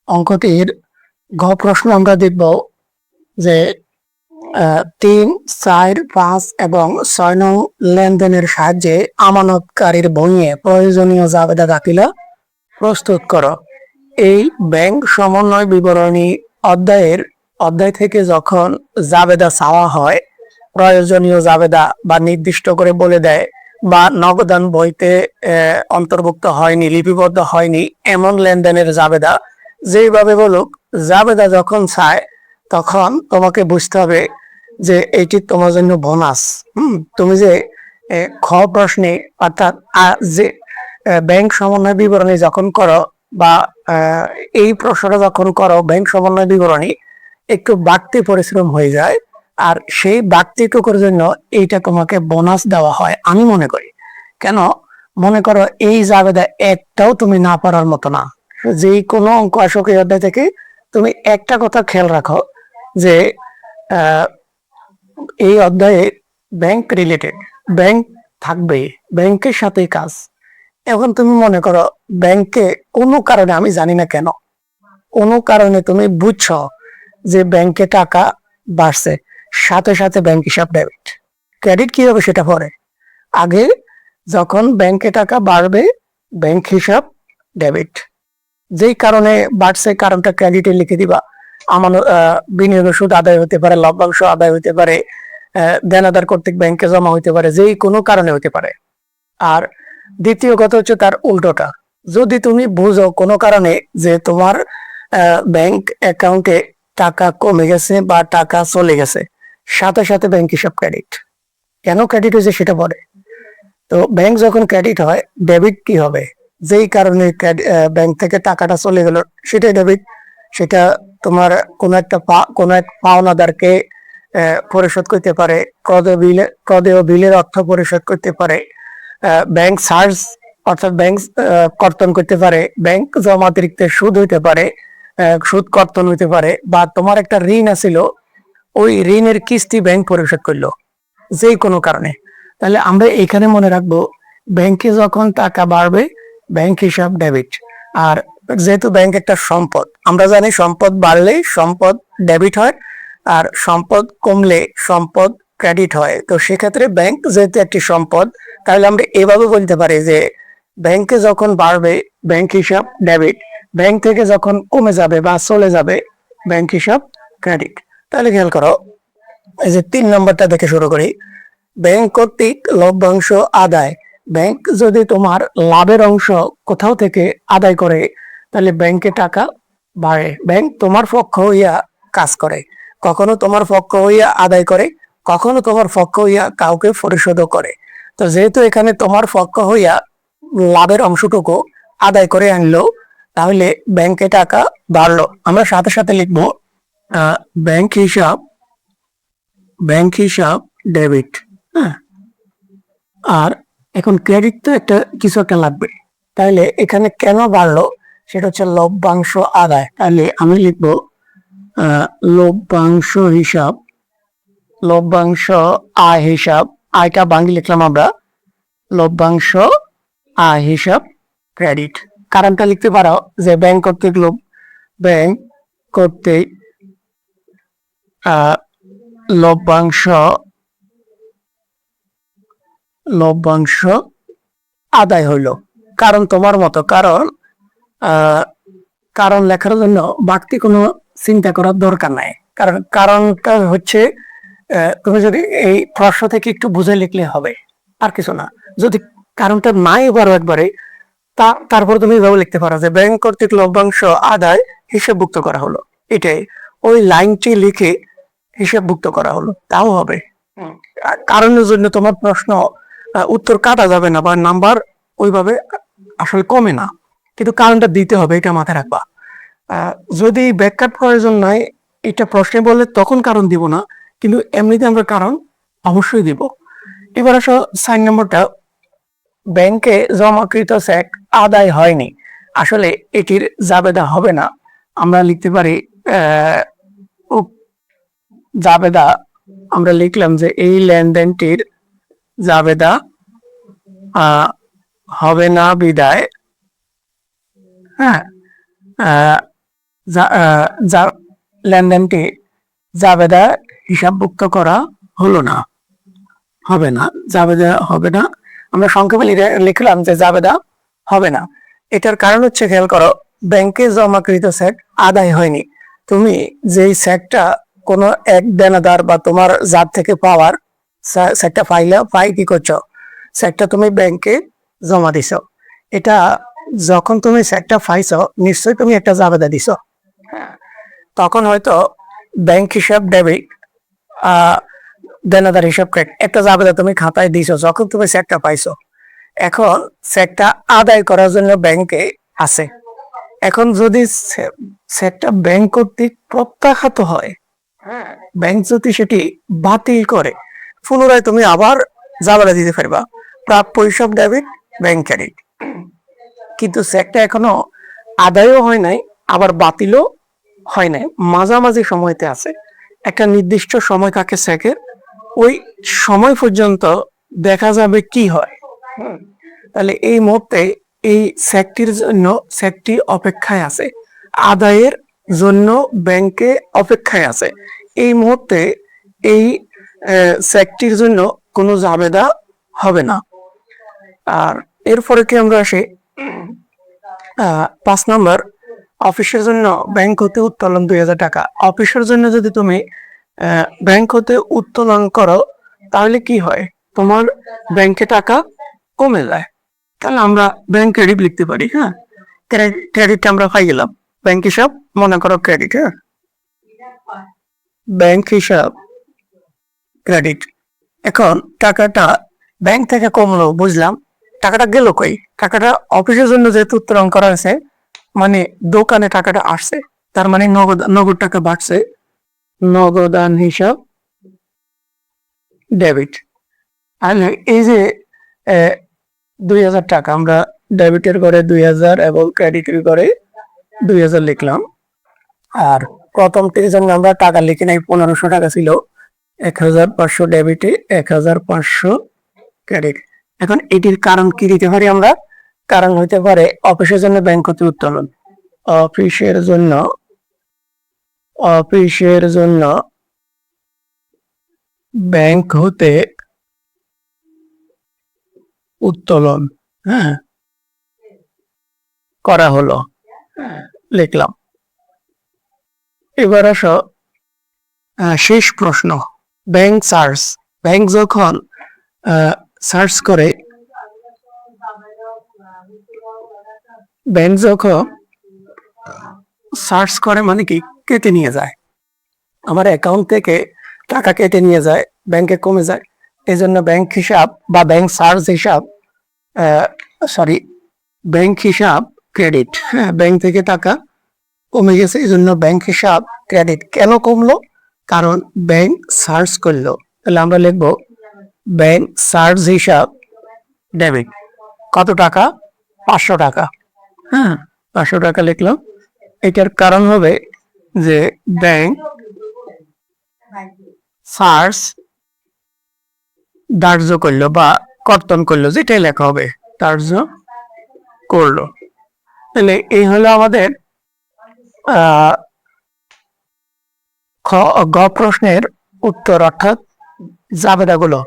অঙ্কটির ঘ প্রশ্ন আমরা দেখব যে ৩, ৪, ৫ এবং ৬ নং লেনদেনের সাহায্যে আমানতকারীর বইয়ে প্রয়োজনীয় জাবেদা দাখিলা প্রস্তুত করো। এই ব্যাংক সমন্বয় বিবরণী অধ্যায় থেকে যখন জাবেদা চাওয়া হয়, প্রয়োজনীয় জাবেদা বা নির্দিষ্ট করে বলে দেয় বা নগদান বইতে অন্তর্ভুক্ত হয়নি, লিপিবদ্ধ হয়নি এমন লেনদেনের জাবেদা যেইভাবে বলুক, জাবেদা যখন চায় তখন তোমাকে বুঝতে হবে যে এটি তোমার জন্য বোনাস। তুমি যে খ প্রশ্নে অর্থাৎ যে ব্যাংক সমন্বয় বিবরণী যখন করো বা এই প্রশ্নটা যখন করো ব্যাংক সমন্বয় বিবরণী, একটু বাড়তি পরিশ্রম হয়ে যায়, আর সেই বাড়তিটুকুর জন্য এইটা তোমাকে বোনাস দেওয়া হয় আমি মনে করি। কেন? মনে করো এই জাবেদা একটাও তুমি না পারার মতো না। যে কোনো অঙ্ক আসুক এই অধ্যায় থেকে তুমি একটা কথা খেয়াল রাখো যে এই অধ্যায়ে ব্যাংক রিলেটেড, ব্যাংক থাকবে, ব্যাংকের সাথে কাজ। এখন তুমি মনে করো ব্যাংকে কোনো কারণে, আমি জানি না কেন, কোনো কারণে তুমি বুঝছো যে ব্যাংকে টাকা বাড়ছে, সাথে সাথে ব্যাংক হিসাব ডেবিট। ক্রেডিট কি হবে সেটা পরে, আগে যখন ব্যাংকে টাকা বাড়বে ব্যাংক হিসাব ডেবিট। যেই কারণে বাড়ছে কারণটা ক্রেডিটে লিখে দিবা। আমার বিনিয়োগের সুদ আদায় হতে পারে, লভ্যাংশ আদায় হতে পারে, দেনাদার কর্তৃক ব্যাংকে জমা হতে পারে, যেই কোনো কারণে হতে পারে। আর দ্বিতীয় কথা হচ্ছে তার উল্টোটা, যদি তুমি বুঝো কোনো কারণে যে তোমার ব্যাংক অ্যাকাউন্টে টাকা কমে গেছে বা টাকা চলে গেছে, সাথে সাথে ব্যাংক হিসাব ক্রেডিট। কেন ক্রেডিট হয়েছে সেটা পরে। তো ব্যাংক যখন ক্রেডিট হয়, ডেবিট কি হবে? যেই কারণে ব্যাংক থেকে টাকাটা চলে গেল সেটাই ডেবিট। সেটা তোমার কোন এক পাওনাদারকে পরিশোধ করতে পারে, ক্রদেয় বিলের অর্থ পরিশোধ করতে পারে, ব্যাংক চার্জ অর্থাৎ ব্যাংক কর্তন করতে পারে, ব্যাংক জমাতিরিক্ত সুদ হইতে পারে, সুদ কর্তন হইতে পারে, বা তোমার একটা ঋণ আছিল, ওই ঋণের কিস্তি ব্যাংক পরিশোধ করলো যে কোনো কারণে। তাহলে আমরা এখানে মনে রাখবো ব্যাংকে যখন টাকা বাড়বে ব্যাংক হিসাব ডেবিট। আর যেহেতু ব্যাংক একটা সম্পদ, আমরা জানি সম্পদ বাড়লে সম্পদ ডেবিট হয়, আর সম্পদ কমলে সম্পদ ক্রেডিট হয়। তো সেক্ষেত্রে ব্যাংক যেহেতু একটি সম্পদ, তাহলে আমরা এভাবে বলতে পারি যে ব্যাংকে যখন বাড়বে ব্যাংক হিসাব ডেবিট, ব্যাংক থেকে যখন কমে যাবে বা চলে যাবে ব্যাংক হিসাব ক্রেডিট। তাহলে খেয়াল করো, এই যে ৩ নম্বরটা দেখে শুরু করি। ব্যাংক কর্তৃক লভ্যাংশ আদায়। ব্যাংক যদি তোমার লাভের অংশ কোথাও থেকে আদায় করে তাহলে ব্যাংকে টাকা বাড়ে। ব্যাংক তোমার পক্ষ হইয়া কাজ করে, কখনো তোমার পক্ষ হইয়া আদায় করে, কখনো তোমার পক্ষ হইয়া কাউকে পরিশোধও করে। তো যেহেতু এখানে তোমার পক্ষ হইয়া লাভের অংশটুকু আদায় করে আনলো, তাহলে ব্যাংকে টাকা বাড়লো। আমরা সাথে সাথে লিখবো ব্যাংক হিসাব ডেবিট। হ্যাঁ, আর এখন ক্রেডিট তো কিছু একটা লাগবে, তাহলে এখানে কেন বাড়লো সেটা হচ্ছে লভ্যাংশ আদায়। তাহলে আমি লিখবো লভ্যাংশ আয় হিসাব, আয়টা বাংলা লিখলাম আমরা, লভ্যাংশ আয় হিসাব ক্রেডিট। কারণটা লিখতে পারো যে ব্যাংক কর্তৃক লভ্যাংশ আদায় হইল। কারণ তোমার মতো, কারণ লেখার জন্য বাড়তি কোনো চিন্তা করার দরকার নাই। কারণটা হচ্ছে তুমি যদি এই প্রশ্ন থেকে একটু বুঝে লিখলে হবে, আর কিছু না। যদি কারণটা নাই পারো একবারে, তারপর তুমি এভাবে লিখতে পারো যে ব্যাংক কর্তৃক লভ্যাংশ আদায় হিসাবভুক্ত করা হলো, এটাই ওই লাইনটি লিখে হিসাবভুক্ত করা হলো, তাও হবে। কারণের জন্য তোমার প্রশ্ন উত্তর কাটা যাবে না বা নাম্বার ওইভাবে আসলে কমে না, কিন্তু কারণটা দিতে হবে, এটা মাথায় রাখবা। যদি ব্যাখ্যার প্রয়োজন নাই এটা প্রশ্নে বললে তখন কারণ দিব না, কিন্তু এমনিতে আমরা কারণ অবশ্যই দিব। এবার আসো ৪ নম্বরটা, ব্যাংকে জমাকৃত চেক আদায় হয়নি, আসলে এটির জাবেদা হবে না। আমরা লিখতে পারি জাবেদা, আমরা লিখলাম যে এই লেনদেনটির জাবেদা হবে না বিদায়, হ্যাঁ, যা লেনদেনটি জাবেদা হিসাবভুক্ত করা হলো না, হবে না, জাবেদা হবে না। আমরা সংক্ষেপে লিখলাম যে জাবেদা হবে না। এটার কারণ হচ্ছে, খেয়াল করো, ব্যাংকে জমাকৃত চেক আদায় হয়নি। তুমি যেই চেকটা কোনো এক দেনাদার বা তোমার যার থেকে পাওয়ার চেকটা পাই কি করছো, চেকটা তুমি ব্যাংকে জমা দিছো। এটা যখন তুমি চেকটা পাইছো, নিশ্চয়ই তুমি একটা জাবেদা দিছো। তখন হয়তো ব্যাংক হিসাব ডেবিট, দেনাদার হিসাব ক্রেডিট, একটা জাবেদা তুমি খাতায় দিছো যখন তুমি চেকটা পাইছো। এখন চেকটা আদায় করার জন্য ব্যাংকে আছে। এখন যদি চেকটা ব্যাংক কর্তৃক প্রত্যাখ্যাত হয়, ব্যাংক যদি সেটি বাতিল করে, পুনরায় তুমি আবার জাবেদা দিতে পারবা, প্রাপ্য হিসাব ডেবিট, ব্যাংক ক্রেডিট। কিন্তু চেকটা এখনো আদায়ও হয় নাই, আবার বাতিলও হয় নাই, মাঝামাঝি সময়তে আছে। একটা নির্দিষ্ট সময় থাকে চেকের, ওই সময় পর্যন্ত দেখা যাবে কি হয়। তাহলে এই মুহূর্তে এই চেকটির জন্য চেকটি অপেক্ষায় আছে, আদায়ের জন্য ব্যাংকে অপেক্ষায় আছে। এই মুহূর্তে এই চেকটির জন্য কোনো জাবেদা হবে না। আর এরপরে কি আমরা আসি 5 নম্বর, অফিসের জন্য ব্যাংক হতে উত্তোলন 2000 টাকা। অফিসের জন্য যদি তুমি ব্যাংক হতে উত্তোলন করো, তাহলে কি হয়, তোমার ব্যাংকে টাকা কমে যায়। তাহলে আমরা ব্যাংক ক্রেডিট লিখতে পারি। হ্যাঁ, ক্রেডিটটা আমরা পাই গেলাম, ব্যাংক হিসাব মনে করো ক্রেডিট। হ্যাঁ, ব্যাংক হিসাব ক্রেডিট। এখন টাকাটা ব্যাংক থেকে কমলো, বুঝলাম, টাকাটা গেল কই? টাকাটা অফিসের জন্য যেহেতু উত্তোলন করা হয়েছে, মানে দোকানে টাকাটা আসছে, তার মানে নগদ টাকা বাড়ছে, নগদান হিসাব ডেবিট। আর এই যে 2000 টাকা, আমরা ডেবিটের করে 2000 এবং ক্রেডিটের করে 2000 লিখলাম। আর প্রথমটির জন্য আমরা টাকা লিখি নাই, 1500 টাকা ছিল, 1500 ডেবিটে, 1500 ক্রেডিট। এখন এটির কারণ কি দিতে পারি আমরা? কারণ হইতে পারে অফিসের জন্য ব্যাংক হতে উত্তোলন, অফিসের জন্য ব্যাংক হতে উত্তোলন, হ্যাঁ, করা হলো, লিখলাম। এবার আসো শেষ প্রশ্ন, ব্যাংক সার্চ। ব্যাংক যখন সার্চ করে, ব্যাংক যখন সার্চ করে মানে কি, কেটে নিয়ে যায়, আমার অ্যাকাউন্ট থেকে টাকা কেটে নিয়ে যায়, ব্যাংকে কমে যায়। এই জন্য ব্যাংক হিসাব বা ব্যাংক সার্চ হিসাব, ব্যাংক হিসাব ক্রেডিট। হ্যাঁ, ব্যাংক থেকে টাকা কমে গেছে, এই জন্য ব্যাংক হিসাব ক্রেডিট। কেন কমলো? কারণ ব্যাংক সার্চ করলো। তাহলে আমরা লিখবো ব্যাংক সার্চ হিসাব ডেবিট। কত টাকা? 500 টাকা। হ্যাঁ, 500 টাকা লিখলাম। এটার কারণ হবে যে ব্যাংক সার্চ ধার্য করলো বা কর্তন করলো, যেটাই লেখা হবে, ধার্য করলো। তাহলে এই হলো আমাদের গ প্রশ্নের উত্তর, অর্থাৎ জাবেদাগুলো।